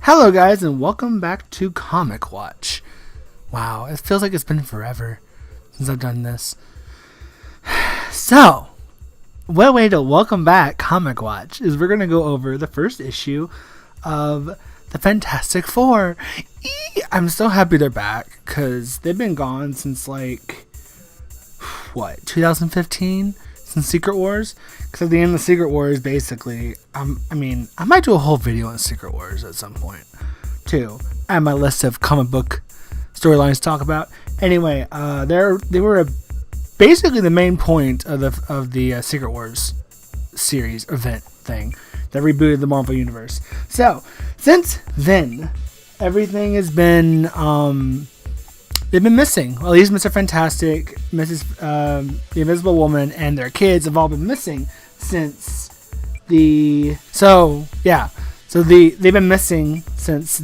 Hello, guys, and welcome back to Comic Watch. Wow, it feels like it's been forever since I've done this. So, what way to welcome back Comic Watch is we're going to go over the first issue of the Fantastic Four. I'm so happy they're back because they've been gone since 2015? Since Secret Wars? Because at the end of Secret Wars, basically, I might do a whole video on Secret Wars at some point, too. I have my list of comic book storylines to talk about. Anyway, they were basically the main point of the Secret Wars series event thing that rebooted the Marvel Universe. So, since then, everything has been they've been missing. Well, at least Mr. Fantastic, the Invisible Woman, and their kids have all been missing since they've been missing since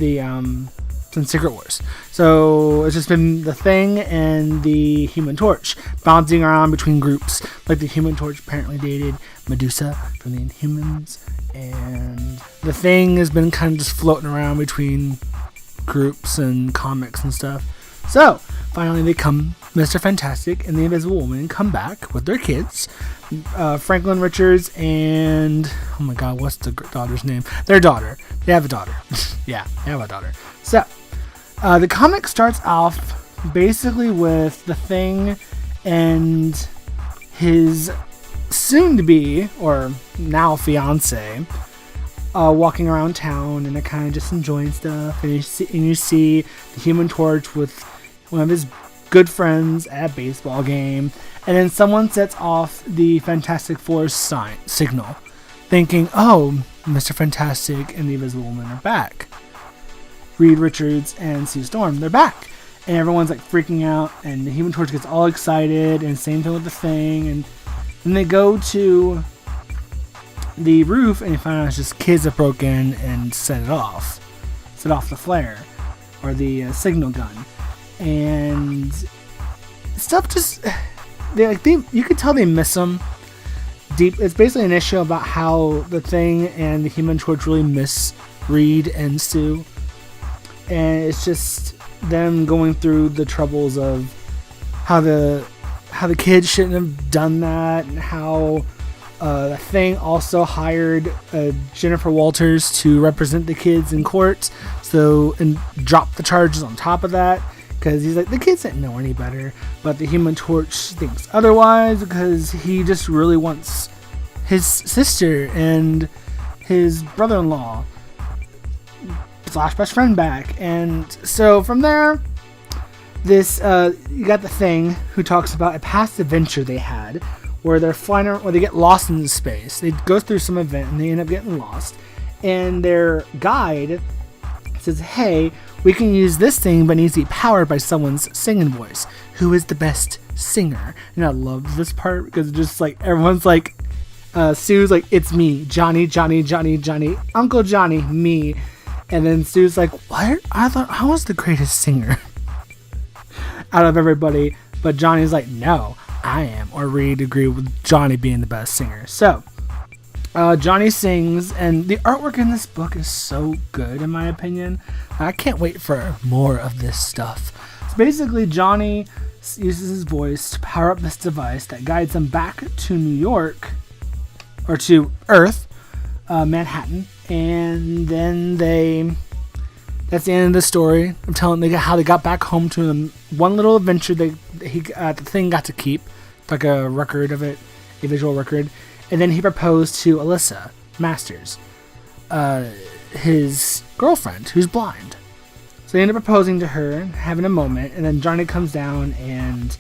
since Secret Wars. So it's just been the Thing and the Human Torch bouncing around between groups. Like the Human Torch apparently dated Medusa from the Inhumans, and the Thing has been kind of just floating around between groups and comics and stuff. So, finally Mr. Fantastic and the Invisible Woman come back with their kids, Franklin Richards and, oh my god, what's the daughter's name? Their daughter. They have a daughter. Yeah, they have a daughter. So, the comic starts off basically with the Thing and his soon-to-be, or now fiance, walking around town, and they're kind of just enjoying stuff, and you see the Human Torch with one of his good friends at a baseball game, and then someone sets off the Fantastic Four's signal, thinking, oh, Mr. Fantastic and the Invisible Woman are back. Reed Richards and Sue Storm, they're back. And everyone's like freaking out, and the Human Torch gets all excited, and same thing with the Thing, and then they go to the roof, and you find out it's just kids that broke in and set off the flare, or the signal gun. And stuff just, you could tell they miss them deep. It's basically an issue about how the Thing and the Human Torch really miss Reed and Sue, and it's just them going through the troubles of how the kids shouldn't have done that, and how the Thing also hired Jennifer Walters to represent the kids in court, and drop the charges on top of that. Because he's like, the kids didn't know any better, but the Human Torch thinks otherwise because he just really wants his sister and his brother-in-law / best friend back. And so from there, you got the Thing who talks about a past adventure they had where they're flying around, where they get lost in space. They go through some event and they end up getting lost. And their guide says, hey, we can use this thing, but it needs to be powered by someone's singing voice. Who is the best singer? And I love this part because it's just like everyone's like, Sue's like, it's me, Johnny, Uncle Johnny, me. And then Sue's like, what? I was the greatest singer out of everybody. But Johnny's like, no, I am. Or Reed agreed with Johnny being the best singer. So, Johnny sings, and the artwork in this book is so good, in my opinion. I can't wait for more of this stuff. So basically, Johnny uses his voice to power up this device that guides them back to New York, or to Earth, Manhattan, and then that's the end of the story. I'm telling you how they got back home to them. One little adventure the Thing got to keep, like a record of it, a visual record. And then he proposed to Alyssa Masters, his girlfriend, who's blind. So he ended up proposing to her, having a moment, and then Johnny comes down, and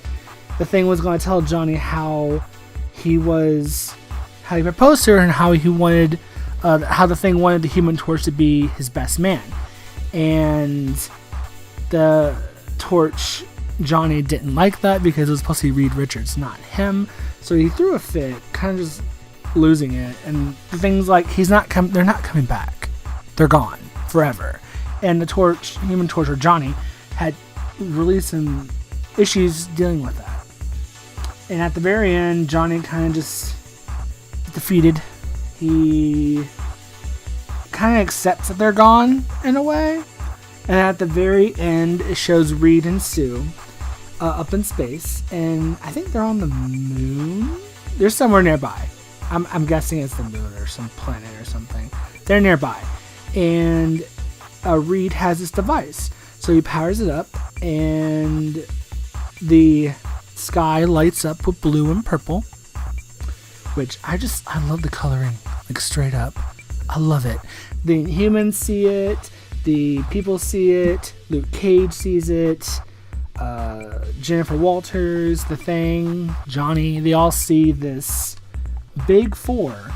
the Thing was going to tell Johnny how he proposed to her, and how he wanted, how the Thing wanted the Human Torch to be his best man. And the Torch, Johnny didn't like that because it was supposed to be Reed Richards, not him. So he threw a fit, kind of just losing it, and the Thing's like, they're not coming back, they're gone forever. And the Human Torch, or Johnny, had really some issues dealing with that. And at the very end, Johnny kind of just defeated. He kind of accepts that they're gone in a way. And at the very end, it shows Reed and Sue up in space, and I think they're on the moon. They're somewhere nearby. I'm guessing it's the moon or some planet or something. They're nearby, and Reed has this device, so he powers it up, and the sky lights up with blue and purple, which I love the coloring, like straight up. I love it. The humans see it, the people see it, Luke Cage sees it, Jennifer Walters, The Thing, Johnny, they all see this big 4,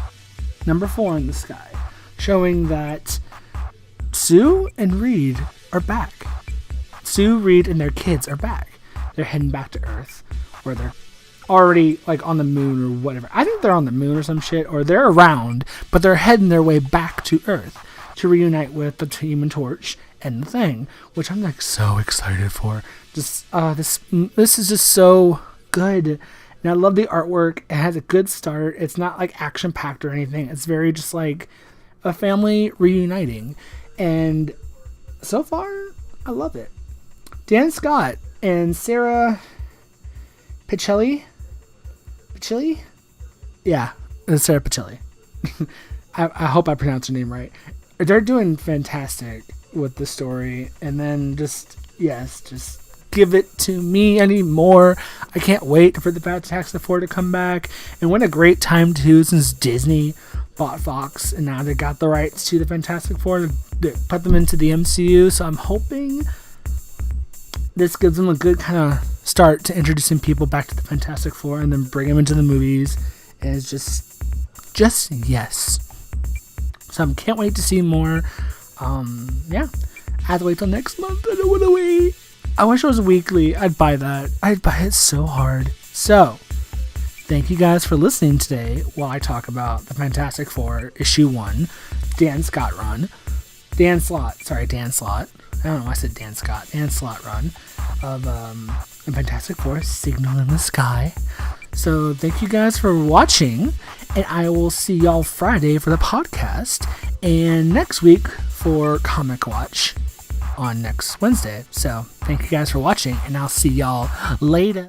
number 4 in the sky, showing that Sue and Reed are back. Sue, Reed, and their kids are back. They're heading back to Earth, where they're already like on the moon or whatever. I think they're on the moon or some shit, or they're around, but they're heading their way back to Earth to reunite with the Human Torch and the Thing, which I'm like so excited for. Just this is just so good, and I love the artwork. It has a good start. It's not like action packed or anything. It's very just like a family reuniting, and so far I love it. Dan Scott and Sarah Pichelli? Yeah, it's Sarah Pichelli. I hope I pronounced her name right. They're doing fantastic with the story, and then just give it to me. I need more. I can't wait for the Fantastic Four to come back. And what a great time too, since Disney bought Fox, and now they got the rights to the Fantastic Four to put them into the MCU. So I'm hoping this gives them a good kind of start to introducing people back to the Fantastic Four, and then bring them into the movies. And it's just yes. So I can't wait to see more. I have to wait till next month. I don't want to wait. I wish it was weekly. I'd buy that. I'd buy it so hard. So, thank you guys for listening today while I talk about the Fantastic Four issue 1, Dan Slott run. Dan Slott. I don't know why I said Dan Scott. Dan Slott run of the Fantastic Four, Signal in the Sky. So, thank you guys for watching, and I will see y'all Friday for the podcast, and next week for Comic Watch on next Wednesday. So, thank you guys for watching, and I'll see y'all later.